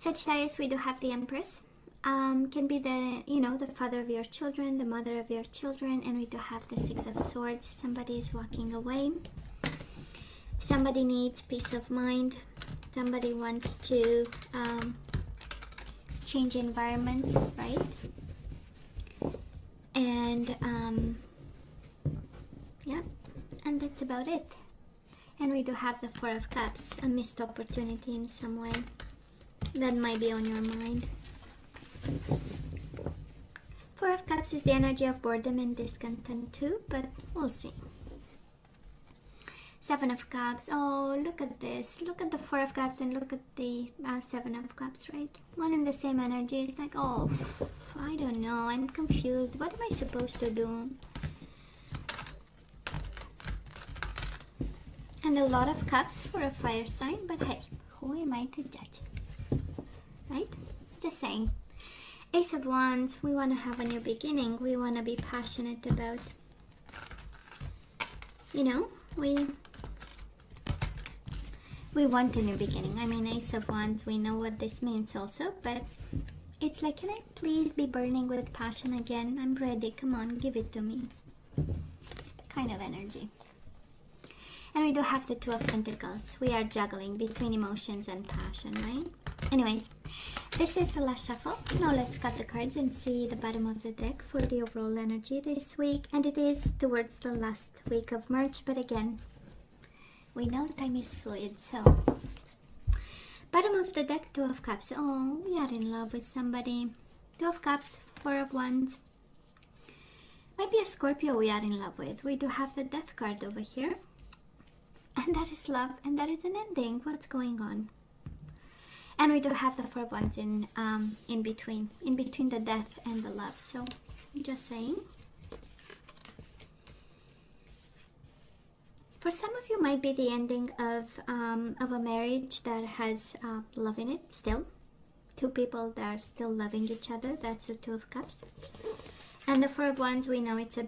Sagittarius, we do have the Empress. Can be the father of your children, the mother of your children, and we do have the Six of Swords. Somebody is walking away. Somebody needs peace of mind. Somebody wants to change environments, right? And yeah, and that's about it. And we do have the Four of Cups, a missed opportunity in some way that might be on your mind. Four of Cups is the energy of boredom and discontent too, but we'll see. Seven of Cups. Oh, look at this. Look at the Four of Cups and look at the Seven of Cups, right? One in the same energy. It's like, oh, I don't know. I'm confused. What am I supposed to do? And a lot of cups for a fire sign, but hey, who am I to judge? Right? Just saying. Ace of Wands, we want to have a new beginning. We want to be passionate about, we want a new beginning. I mean, Ace of Wands, we know what this means also, but it's like, can I please be burning with passion again? I'm ready. Come on, give it to me. Kind of energy. And we do have the Two of Pentacles. We are juggling between emotions and passion, right? Anyways, this is the last shuffle. Now let's cut the cards and see the bottom of the deck for the overall energy this week. And it is towards the last week of March, but again, we know time is fluid, so. Bottom of the deck, Two of Cups. Oh, we are in love with somebody. Two of Cups, Four of Wands. Might be a Scorpio we are in love with. We do have the Death card over here. And that is love, and that is an ending. What's going on? And we do have the Four of Wands in between the death and the love. So, just saying. For some of you, might be the ending of a marriage that has love in it still. Two people that are still loving each other. That's the Two of Cups. And the Four of Wands, we know it's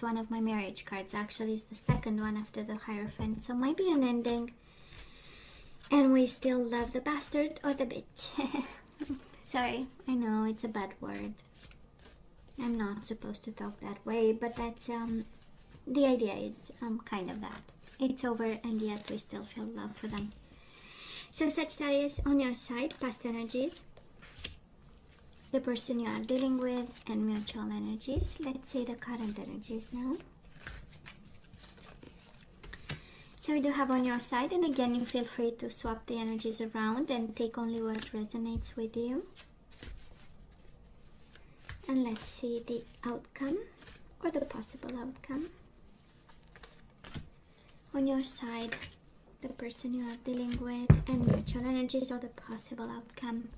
one of my marriage cards. Actually, it's the second one after the Hierophant. So might be an ending. And we still love the bastard or the bitch. Sorry, I know it's a bad word. I'm not supposed to talk that way, but that's the idea is kind of that. It's over and yet we still feel love for them. So Sagittarius, on your side, past energies. The person you are dealing with and mutual energies. Let's see the current energies now. So we do have on your side, and again you feel free to swap the energies around and take only what resonates with you. And let's see the outcome or the possible outcome. On your side, the person you are dealing with and mutual energies or the possible outcome.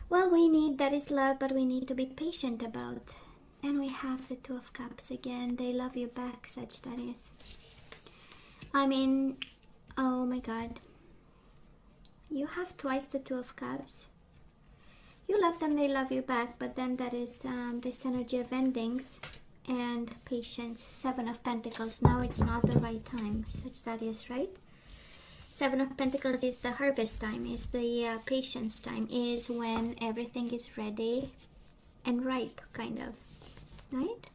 Well, that is love, but we need to be patient about. And we have the Two of Cups again. They love you back, Sagittarius. I mean, oh my God. You have twice the Two of Cups. You love them, they love you back, but then there is this energy of endings and patience. Seven of Pentacles. Now it's not the right time, Sagittarius, right? Seven of Pentacles is the harvest time, is the patience time, is when everything is ready and ripe, kind of, right?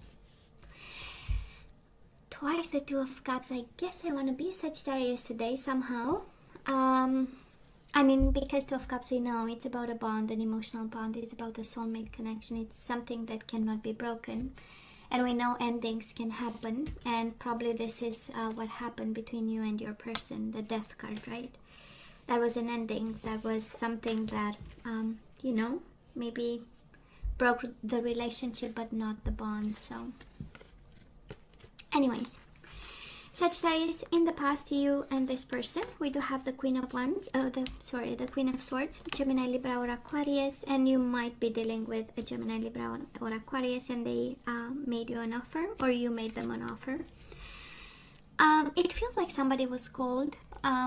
Twice the Two of Cups. I guess I want to be a Sagittarius today somehow. I mean, because Two of Cups, we know it's about a bond, an emotional bond. It's about a soulmate connection. It's something that cannot be broken. And we know endings can happen, and probably this is what happened between you and your person, the Death card, right? That was an ending. That was something that, maybe broke the relationship, but not the bond. So, anyways, Sagittarius, in the past, you and this person, we do have the Queen of Wands, the Queen of Swords, Gemini, Libra, or Aquarius, and you might be dealing with a Gemini, Libra, or Aquarius, and they made you an offer, or you made them an offer. It feels like somebody was cold.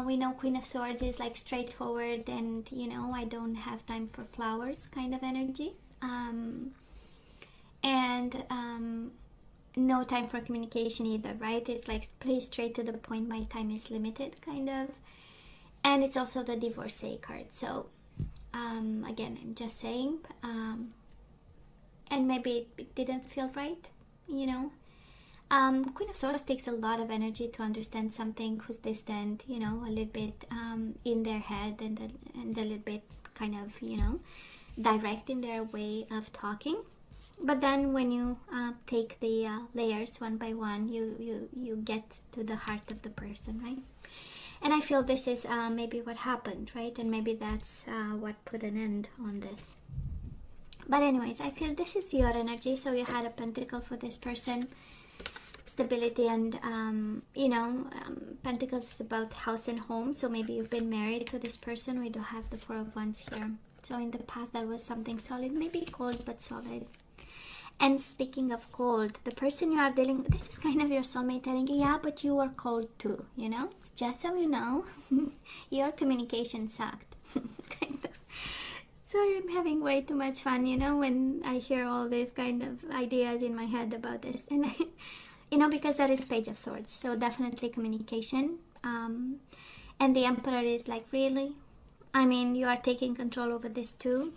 We know Queen of Swords is like straightforward and, I don't have time for flowers kind of energy. No time for communication either, right? It's like, please straight to the point, my time is limited, kind of. And it's also the divorcee card. So Again, I'm just saying, and maybe it didn't feel right, you know. Queen of Swords takes a lot of energy to understand something who's distant, you know, a little bit in their head, and a little bit kind of, you know, direct in their way of talking. But then when you take the layers one by one, you get to the heart of the person, right? And I feel this is maybe what happened, right? And maybe that's what put an end on this. But anyways, I feel this is your energy. So you had a pentacle for this person, stability, and you know, pentacles is about house and home. So maybe you've been married to this person. We do have the Four of Wands here. So in the past that was something solid, maybe cold but solid. And speaking of cold, the person you are dealing with, this is kind of your soulmate telling you, yeah, but you are cold too, you know? It's just so you know, your communication sucked. Kind of. Sorry, I'm having way too much fun, you know, when I hear all these kind of ideas in my head about this. And, you know, because that is Page of Swords. So definitely communication. And the Emperor is like, really? I mean, you are taking control over this too.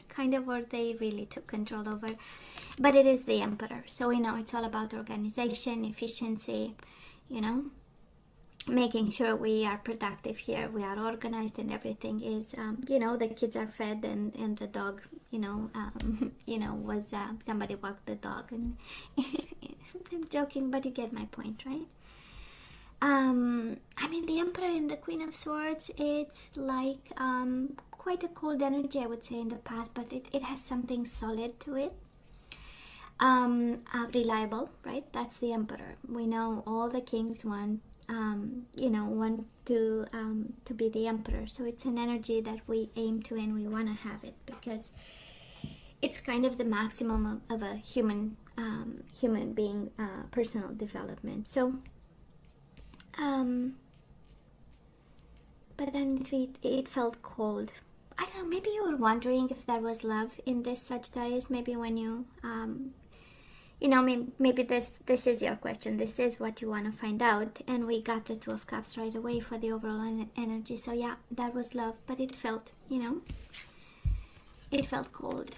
Kind of, or they really took control over. But it is the Emperor. So we know it's all about organization, efficiency, you know, making sure we are productive here, we are organized, and everything is, you know, the kids are fed, and the dog, you know, was somebody walked the dog, and I'm joking, but you get my point, right? I mean, the Emperor and the Queen of Swords, it's like quite a cold energy, I would say, in the past, but it has something solid to it. Reliable, right? That's the Emperor. We know all the kings want, you know, want to be the Emperor. So it's an energy that we aim to, and we want to have it, because it's kind of the maximum of a human being personal development. So but then it felt cold. I don't know, maybe you were wondering if there was love in this Sagittarius. Maybe when you you know, maybe this is your question. This is what you want to find out. And we got the Two of Cups right away for the overall energy. So yeah, that was love, but it felt, you know, it felt cold.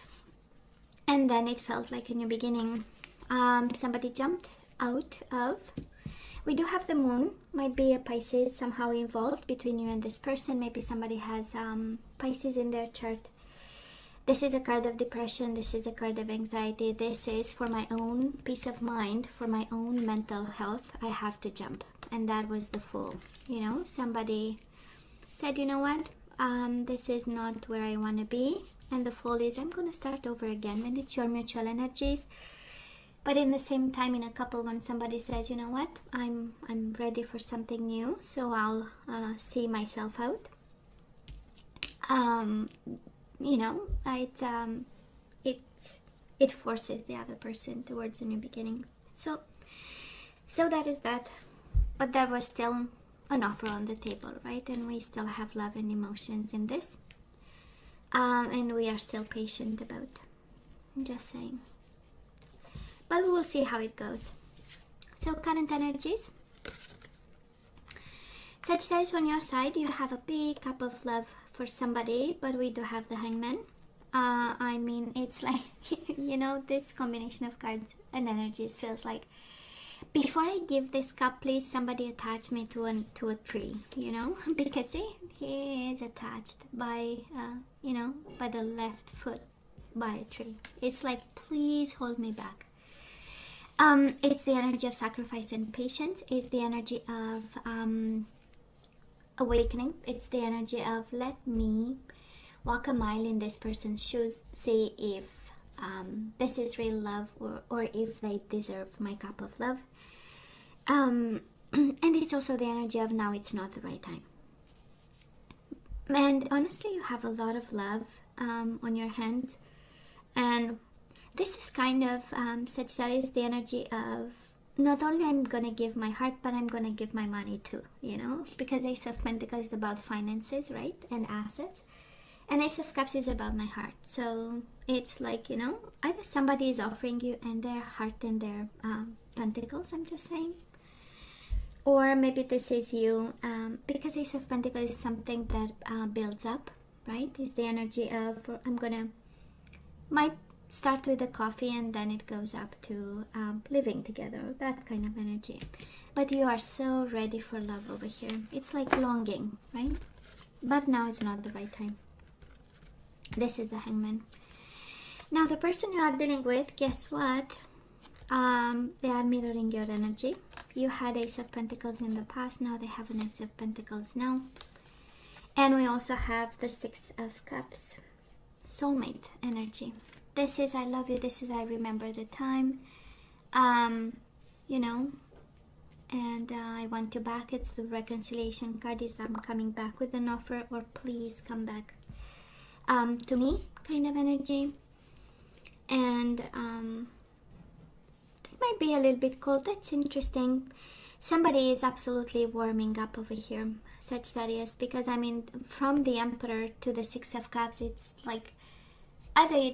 And then it felt like in the beginning, somebody jumped out of. We do have the Moon. Might be a Pisces somehow involved between you and this person. Maybe somebody has Pisces in their chart. This is a card of depression. This is a card of anxiety. This is for my own peace of mind, for my own mental health. I have to jump. And that was the Fool. You know, somebody said, you know what? This is not where I want to be. And the Fool is, I'm going to start over again. And it's your mutual energies. But in the same time, in a couple, when somebody says, you know what? I'm ready for something new. So I'll see myself out. You know, it forces the other person towards a new beginning. So that is that. But there was still an offer on the table, right? And we still have love and emotions in this. And we are still patient about. I'm just saying. But we'll see how it goes. So current energies. Sagittarius, on your side, you have a big cup of love for somebody, but we do have the Hangman. I mean, it's like, you know, this combination of cards and energies feels like, before I give this cup, please somebody attach me to a tree, you know, because see, he is attached by, you know, by the left foot by a tree. It's like, please hold me back. It's the energy of sacrifice and patience. It's the energy of awakening. It's the energy of, let me walk a mile in this person's shoes, see if this is real love, or if they deserve my cup of love. And it's also the energy of, now it's not the right time. And honestly, you have a lot of love on your hands. And this is kind of, Sagittarius, the energy of, not only I'm going to give my heart, but I'm going to give my money too, you know, because Ace of Pentacles is about finances, right, and assets, and Ace of Cups is about my heart. So it's like, you know, either somebody is offering you and their heart and their pentacles, I'm just saying, or maybe this is you, because Ace of Pentacles is something that builds up, right? It's the energy of, might start with the coffee and then it goes up to living together, that kind of energy. But you are so ready for love over here. It's like longing, right? But now is not the right time. This is the Hangman. Now the person you are dealing with, guess what? They are mirroring your energy. You had Ace of Pentacles in the past, now they have an Ace of Pentacles now. And we also have the Six of Cups. Soulmate energy. This is I love you, this is I remember the time. You know, and I want you back. It's the reconciliation card. Is I'm coming back with an offer, or please come back to me kind of energy. And it might be a little bit cold. That's interesting. Somebody is absolutely warming up over here, Sagittarius, because I mean, from the Emperor to the Six of Cups, it's like either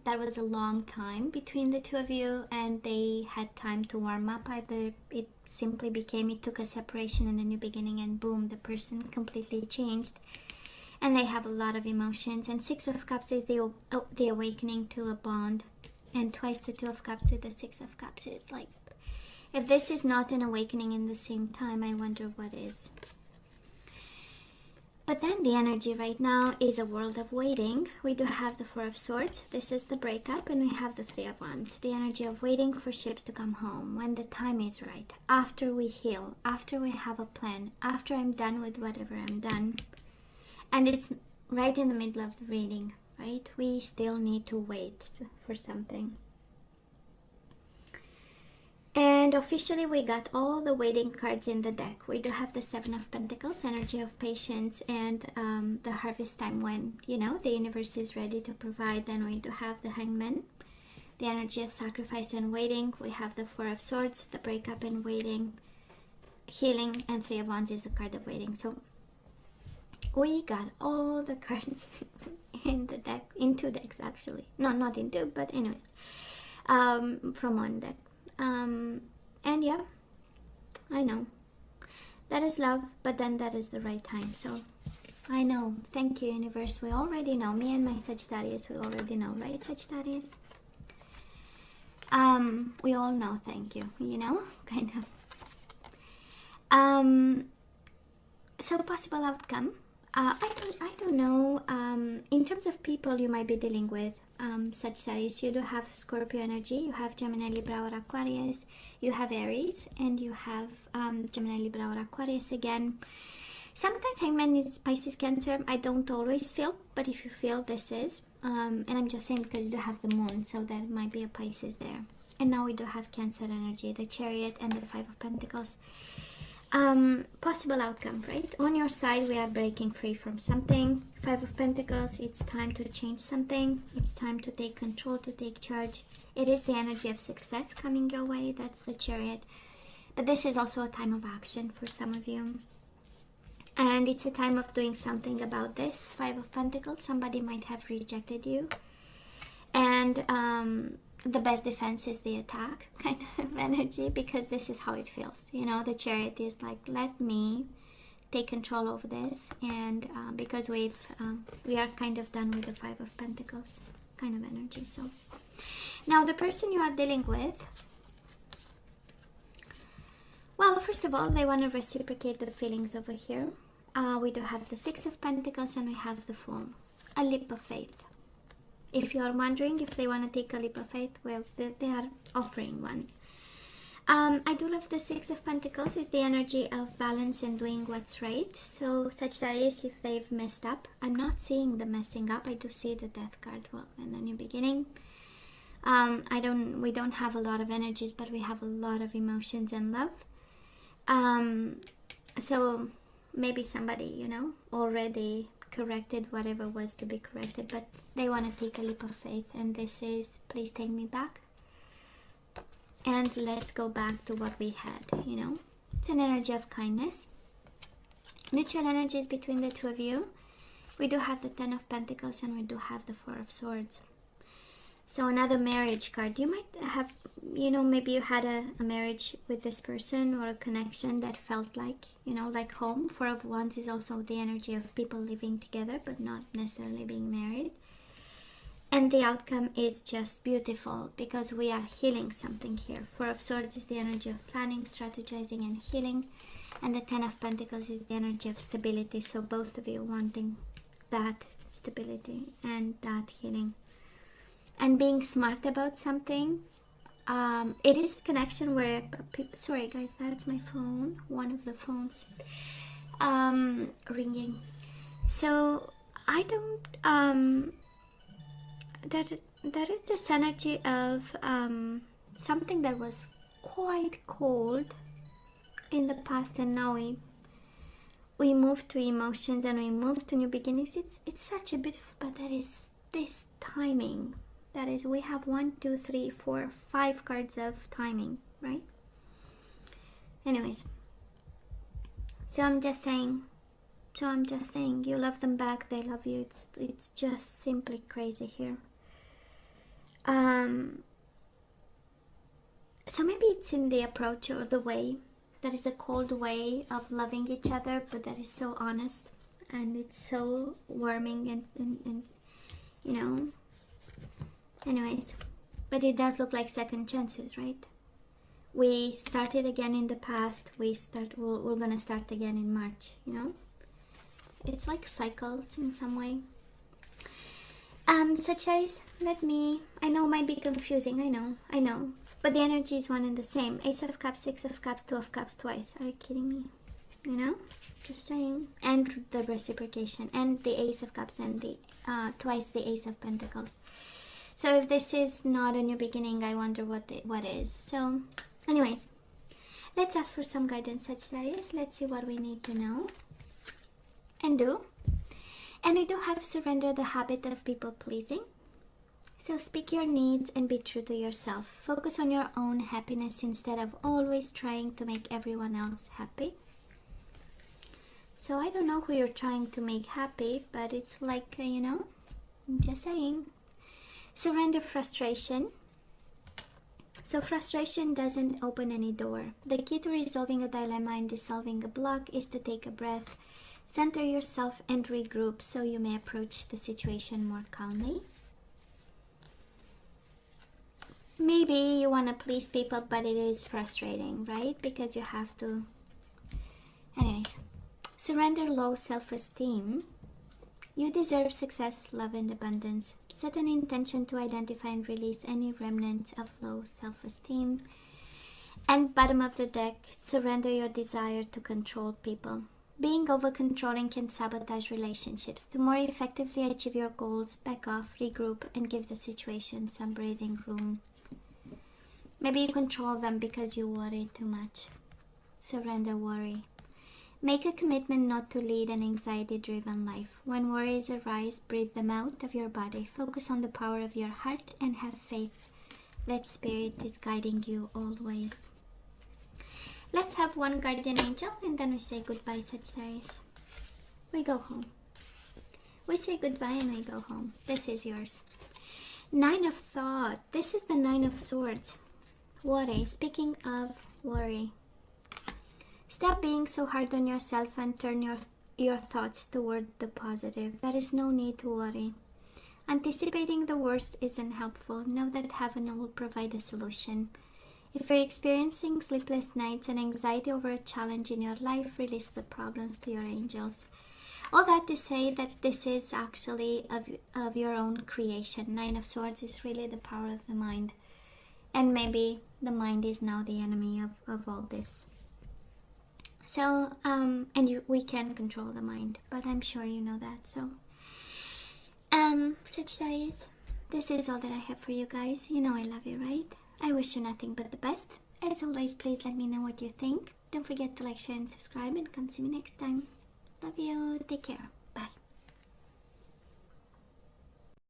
there was a long time between the two of you and they had time to warm up, either it simply became, it took a separation and a new beginning, and boom, the person completely changed and they have a lot of emotions. And Six of Cups is the awakening to a bond, and twice the Two of Cups with the Six of Cups is like, if this is not an awakening in the same time, I wonder what is. But then the energy right now is a world of waiting. We do have the Four of Swords. This is the breakup, and we have the Three of Wands. The energy of waiting for ships to come home when the time is right. After we heal, after we have a plan, after I'm done with whatever I'm done. And it's right in the middle of the reading, right? We still need to wait for something. And officially we got all the waiting cards in the deck. We do have the Seven of Pentacles, energy of patience, and the harvest time when, you know, the universe is ready to provide. Then we do have the Hangman, the energy of sacrifice and waiting. We have the Four of Swords, the breakup and waiting, healing, and Three of Wands is the card of waiting. So we got all the cards in the deck, in two decks actually. No, not in two, but anyways, from one deck. And yeah, I know that is love, but then that is the right time. So I know, thank you universe. We already know, me and my Sagittarius, we already know, right Sagittarius? We all know, thank you, you know, kind of. So possible outcome, I don't know, in terms of people you might be dealing with, Sagittarius, you do have Scorpio energy, you have Gemini, Libra, or Aquarius, you have Aries, and you have Gemini, Libra, or Aquarius again. Sometimes Hangman is Pisces, Cancer. I don't always feel, but if you feel, this is, and I'm just saying because you do have the moon, so there might be a Pisces there. And now we do have Cancer energy, the Chariot and the Five of Pentacles. Possible outcome, right? On your side, we are breaking free from something. Five of Pentacles, it's time to change something. It's time to take control, to take charge. It is the energy of success coming your way. That's the Chariot. But this is also a time of action for some of you. And it's a time of doing something about this. Five of Pentacles, somebody might have rejected you. And the best defense is the attack kind of energy, because this is how it feels, you know. The Chariot is like, let me take control over this, and because we are kind of done with the Five of Pentacles kind of energy. So now the person you are dealing with, well, first of all, they want to reciprocate the feelings over here. We do have the Six of Pentacles and we have the Fool, a leap of faith. If you are wondering if they want to take a leap of faith, well, they are offering one. I do love the Six of Pentacles. It's the energy of balance and doing what's right. So Sagittarius, if they've messed up, I'm not seeing the messing up. I do see the Death card, well, and the new beginning. We don't have a lot of energies, but we have a lot of emotions and love. So maybe somebody, you know, already corrected whatever was to be corrected, but they want to take a leap of faith, and this is, please take me back and let's go back to what we had, you know. It's an energy of kindness, mutual energies between the two of you. We do have the Ten of Pentacles and we do have the Four of Swords. So another marriage card. You might have, maybe you had a marriage with this person, or a connection that felt like, like home. Four of Wands is also the energy of people living together, but not necessarily being married. And the outcome is just beautiful, because we are healing something here. Four of Swords is the energy of planning, strategizing, and healing. And the Ten of Pentacles is the energy of stability. So both of you wanting that stability and that healing. And being smart about something. It is a connection where people, sorry guys, that's my phone, one of the phones ringing. So I don't that is this energy of something that was quite cold in the past, and now we move to emotions and we move to new beginnings. It's such a beautiful, but there is this timing. That is, we have 1, 2, 3, 4, 5 cards of timing, right? Anyways, so I'm just saying, you love them back, they love you. It's just simply crazy here. So maybe it's in the approach or the way. That is a cold way of loving each other, but that is so honest, and it's so warming, and anyways, but it does look like second chances, right? We started again in the past, we're gonna start again in March, it's like cycles in some way. Sagittarius, I know it might be confusing, I know, but the energy is one and the same. Ace of Cups, Six of Cups, Two of Cups twice. Are you kidding me? Just saying. And the reciprocation, and the Ace of Cups, and the twice the Ace of Pentacles. So if this is not a new beginning, I wonder what is. So anyways, let's ask for some guidance, Sagittarius. Let's see what we need to know and do. And we do have surrender the habit of people pleasing. So speak your needs and be true to yourself. Focus on your own happiness instead of always trying to make everyone else happy. So I don't know who you're trying to make happy, but it's like, I'm just saying. Surrender frustration. So frustration doesn't open any door. The key to resolving a dilemma and dissolving a block is to take a breath, center yourself, and regroup so you may approach the situation more calmly. Maybe you want to please people, but it is frustrating, right? Because you have to. Anyways, surrender low self-esteem. You deserve success, love, and abundance. Set an intention to identify and release any remnants of low self-esteem. And bottom of the deck, surrender your desire to control people. Being over-controlling can sabotage relationships. To more effectively achieve your goals, back off, regroup, and give the situation some breathing room. Maybe you control them because you worry too much. Surrender worry. Make a commitment not to lead an anxiety-driven life. When worries arise, breathe them out of your body. Focus on the power of your heart and have faith that Spirit is guiding you always. Let's have one guardian angel and then we say goodbye, Sagittarius. We go home. We say goodbye and we go home. This is yours. Nine of Thought. This is the Nine of Swords. Worry. Speaking of worry. Stop being so hard on yourself and turn your thoughts toward the positive. There is no need to worry. Anticipating the worst isn't helpful. Know that heaven will provide a solution. If you're experiencing sleepless nights and anxiety over a challenge in your life, release the problems to your angels. All that to say that this is actually of your own creation. Nine of Swords is really the power of the mind. And maybe the mind is now the enemy of all this. So, we can control the mind, but I'm sure you know that. So, Sagittarius, this is all that I have for you guys. You know I love you, right? I wish you nothing but the best. As always, please let me know what you think. Don't forget to like, share, and subscribe, and come see me next time. Love you. Take care.